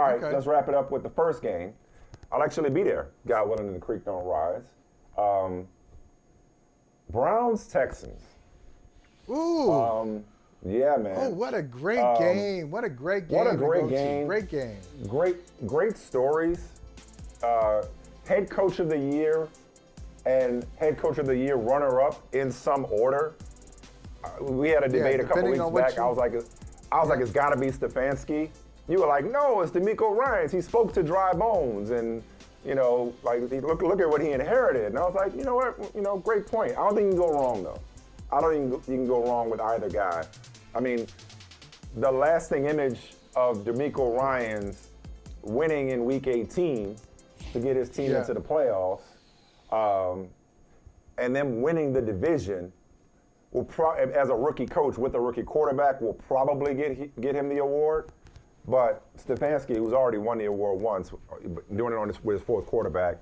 All right, Okay. let's wrap it up with the first game. I'll actually be there. God willing, and the creek don't rise. Browns Texans. Ooh. Yeah, man. Oh, what a great game. What a great game. What a great to go to. game. Great game. Great stories. Head coach of the year and head coach of the year runner-up in some order. We had a debate a couple weeks back. I was like, it's got to be Stefanski. You were like, no, it's DeMeco Ryans. He spoke to dry bones, and look at what he inherited. And I was like, you know what? Great point. I don't think you can go wrong though. I don't think you can go wrong with either guy. I mean, the lasting image of DeMeco Ryans winning in Week 18 to get his team into the playoffs, and then winning the division, as a rookie coach with a rookie quarterback, will probably get him the award. But Stefanski, who's already won the award once, doing it with his fourth quarterback,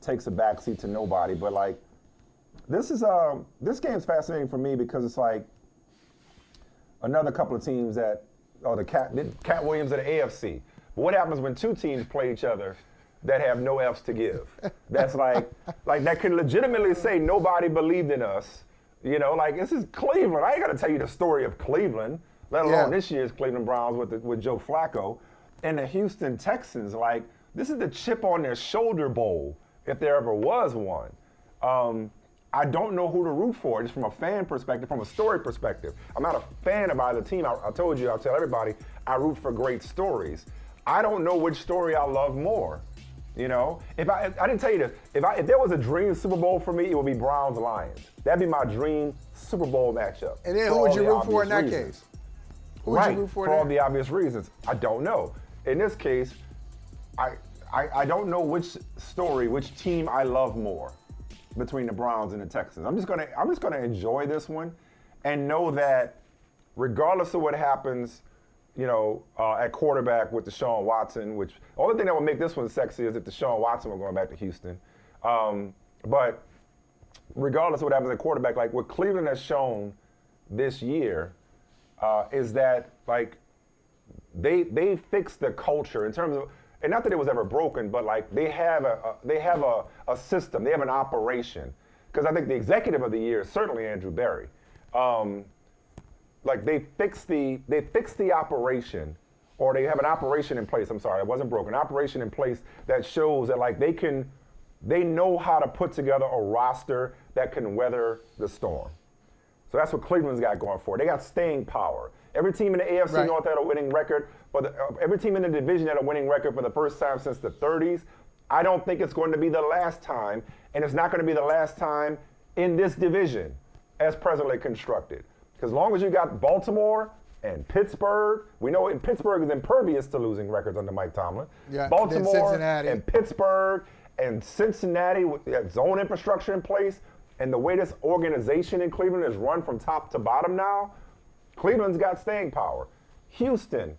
takes a backseat to nobody. But this game's fascinating for me because it's like another couple of teams that, the Cat Williams of the AFC. But what happens when two teams play each other that have no F's to give? That's like that can legitimately say nobody believed in us. This is Cleveland. I ain't got to tell you the story of Cleveland, let alone this year's Cleveland Browns with Joe Flacco. And the Houston Texans, this is the chip on their shoulder bowl, if there ever was one. I don't know who to root for, just from a fan perspective, from a story perspective. I'm not a fan of either team. I told you, I'll tell everybody, I root for great stories. I don't know which story I love more. If I didn't tell you this, if there was a dream Super Bowl for me, it would be Browns-Lions. That'd be my dream Super Bowl matchup. And then who would you root for in that case? Who would you root for all the obvious reasons. I don't know. In this case, I don't know which team I love more between the Browns and the Texans. I'm just gonna enjoy this one and know that regardless of what happens, at quarterback with Deshaun Watson, which the only thing that would make this one sexy is if Deshaun Watson were going back to Houston. But regardless of what happens at quarterback, what Cleveland has shown this year is that they fixed the culture in terms of, and not that it was ever broken, but they have a system, they have an operation. Because I think the executive of the year is certainly Andrew Berry. They fixed the operation, or they have an operation in place. I'm sorry, it wasn't broken. An operation in place that shows that they know how to put together a roster that can weather the storm. So that's what Cleveland's got going for it. They got staying power. Every team in the AFC North had a winning record, but every team in the division had a winning record for the first time since the 30s. I don't think it's going to be the last time, and it's not going to be the last time in this division as presently constructed. Because as long as you got Baltimore and Pittsburgh, we know Pittsburgh is impervious to losing records under Mike Tomlin. Yeah, Baltimore and Pittsburgh and Cincinnati with that zone infrastructure in place, and the way this organization in Cleveland is run from top to bottom now, Cleveland's got staying power. Houston,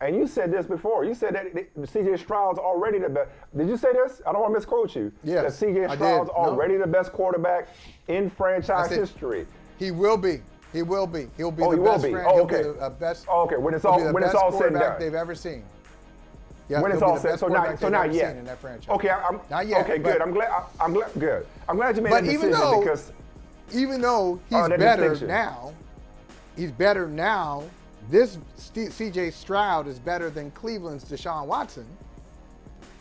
and you said this before. You said that C.J. Stroud's already the best. Did you say this? I don't want to misquote you. Yes, that C.J. Stroud's already the best quarterback in franchise history. He will be. He will be. He'll be the best. Oh, okay. He'll be the best. Oh, okay. When it's all said and done, they've ever seen. Yeah, when it's all said, so not yet. In that franchise. Okay, not yet. Okay, good. I'm glad. Good. I'm glad you made that decision because even though he's better now. This C.J. Stroud is better than Cleveland's Deshaun Watson.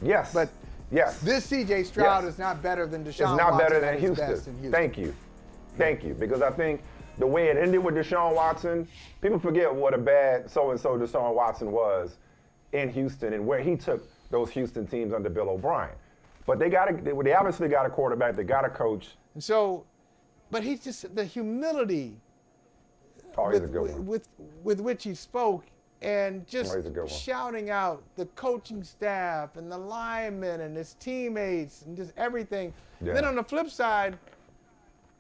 Yes. But this C.J. Stroud is not better than Deshaun Watson. It's not better than Houston. Thank you. Because I think the way it ended with Deshaun Watson, people forget what a bad so-and-so Deshaun Watson was in Houston and where he took those Houston teams under Bill O'Brien. But they obviously got a quarterback, they got a coach. And so, but he's just the humility with which he spoke and just shouting out the coaching staff and the linemen and his teammates and just everything. Yeah. Then on the flip side,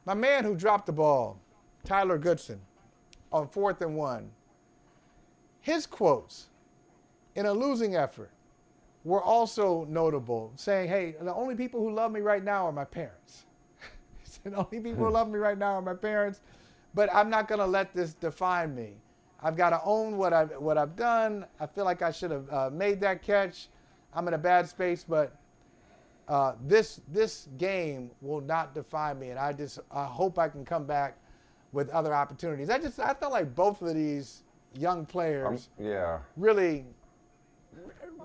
my man who dropped the ball, Tyler Goodson, on 4th and 1, his quotes in a losing effort were also notable, saying, hey, the only people who love me right now are my parents. He said, the only people who love me right now are my parents, but I'm not going to let this define me. I've got to own what I've done. I feel like I should have made that catch. I'm in a bad space, but this game will not define me, and I hope I can come back with other opportunities. I felt like both of these young players really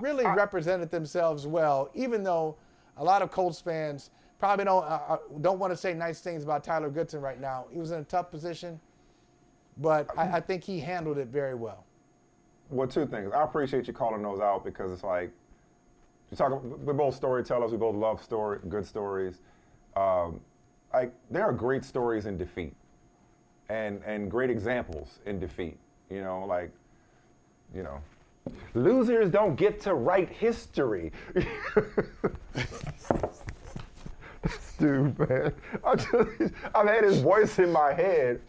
represented themselves well, even though a lot of Colts fans probably don't want to say nice things about Tyler Goodson right now. He was in a tough position, but I think he handled it very well. Well, two things. I appreciate you calling those out because it's like, we're both storytellers. We both love good stories. Like there are great stories in defeat, and great examples in defeat. Losers don't get to write history. Dude, man, I've had his voice in my head.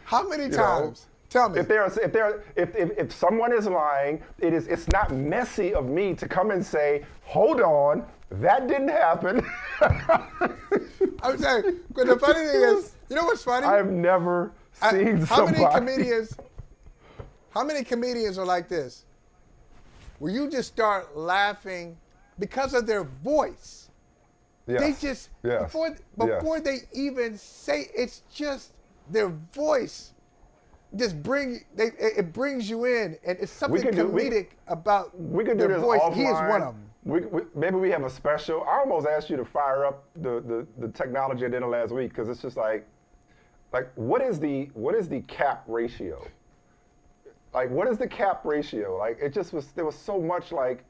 How many times? Tell me. If someone is lying, it's not messy of me to come and say, hold on, that didn't happen. I'm saying, but the funny thing is, you know what's funny? I've never seen somebody. How many comedians are like this? Where you just start laughing because of their voice. Yes. They just, before they even say, it's just their voice. Just it brings you in, and it's something comedic about their voice. Offline. He is one of them. Maybe we have a special. I almost asked you to fire up the technology I did last week because it's just like what is the cap ratio? Like what is the cap ratio? Like there was so much like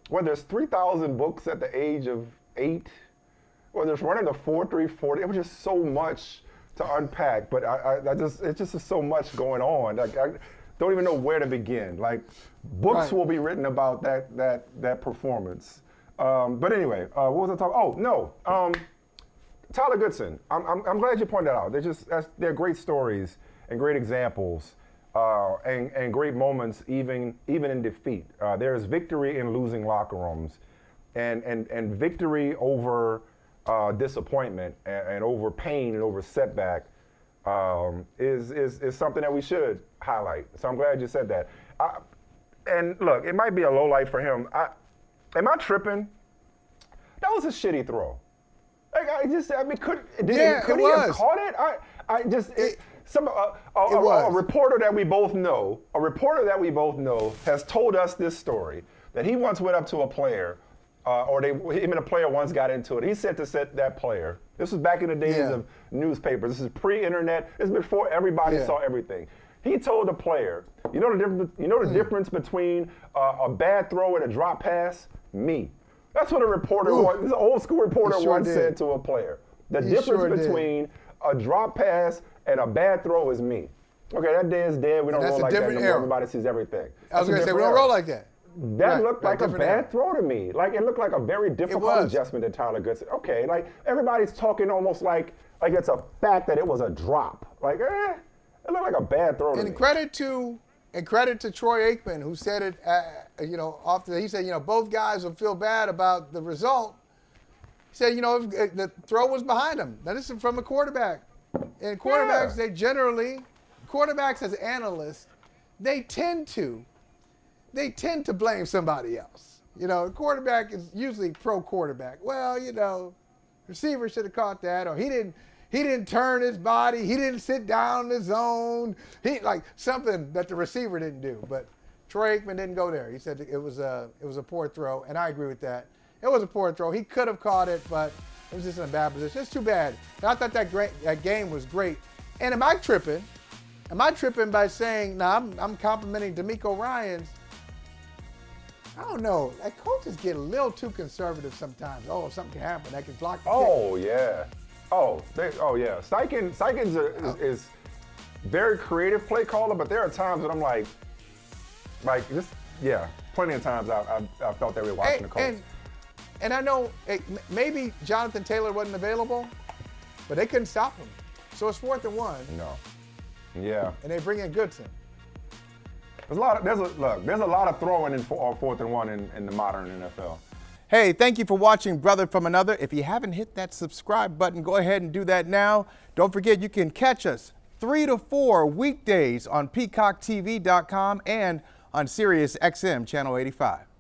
whether it's 3,000 books at the age of 8, whether it's running the 4.340, it was just so much to unpack, but it just is so much going on. Like I don't even know where to begin. Like books will be written about that performance. But anyway, what was I talking? Oh no, Tyler Goodson. I'm glad you pointed that out. They're great stories and great examples and great moments even in defeat. There's victory in losing locker rooms, and victory over disappointment and over pain and over setback is something that we should highlight. So I'm glad you said that. And look, it might be a low light for him. Am I tripping? That was a shitty throw. Like could he have caught it? A reporter that we both know has told us this story that he once went up to a player. Him and a player once got into it. He said to that player, this was back in the days of newspapers. This is pre-internet. This is before everybody saw everything. He told the player, you know the difference between a bad throw and a drop pass? Me. That's what a reporter, this old school reporter once said to a player. The difference between a drop pass and a bad throw is me. Okay, that day is dead. We don't roll like that no more. Everybody sees everything. I was going to say, we don't roll like that. That looked like a bad throw to me. Like it looked like a very difficult adjustment to Tyler Goodson. Okay, like everybody's talking almost like it's a fact that it was a drop. Like, it looked like a bad throw to me. And credit to Troy Aikman, who said it. He said, both guys will feel bad about the result. He said, the throw was behind him. Now this is from a quarterback, and quarterbacks quarterbacks as analysts, they tend to blame somebody else. Quarterback is usually pro quarterback. Well, receiver should have caught that, or he didn't turn his body, he didn't sit down in the zone. Something that the receiver didn't do. But Troy Aikman didn't go there. He said it was a poor throw, and I agree with that. It was a poor throw. He could have caught it, but it was just in a bad position. It's too bad. And I thought that game was great. And am I tripping? Am I tripping by saying, I'm complimenting DeMeco Ryans? I don't know. Like, coaches get a little too conservative sometimes. Oh, something can happen. That can block the game. Yeah. Yeah. Steichen is very creative play caller, but there are times when I'm like plenty of times I felt that we were watching the Colts. And I know maybe Jonathan Taylor wasn't available, but they couldn't stop him. So it's 4th and 1. No. Yeah. And they bring in Goodson. There's a lot of throwing on 4th and 1 in the modern NFL. Hey, thank you for watching Brother from Another. If you haven't hit that subscribe button, go ahead and do that now. Don't forget, you can catch us 3 to 4 weekdays on PeacockTV.com and on Sirius XM Channel 85.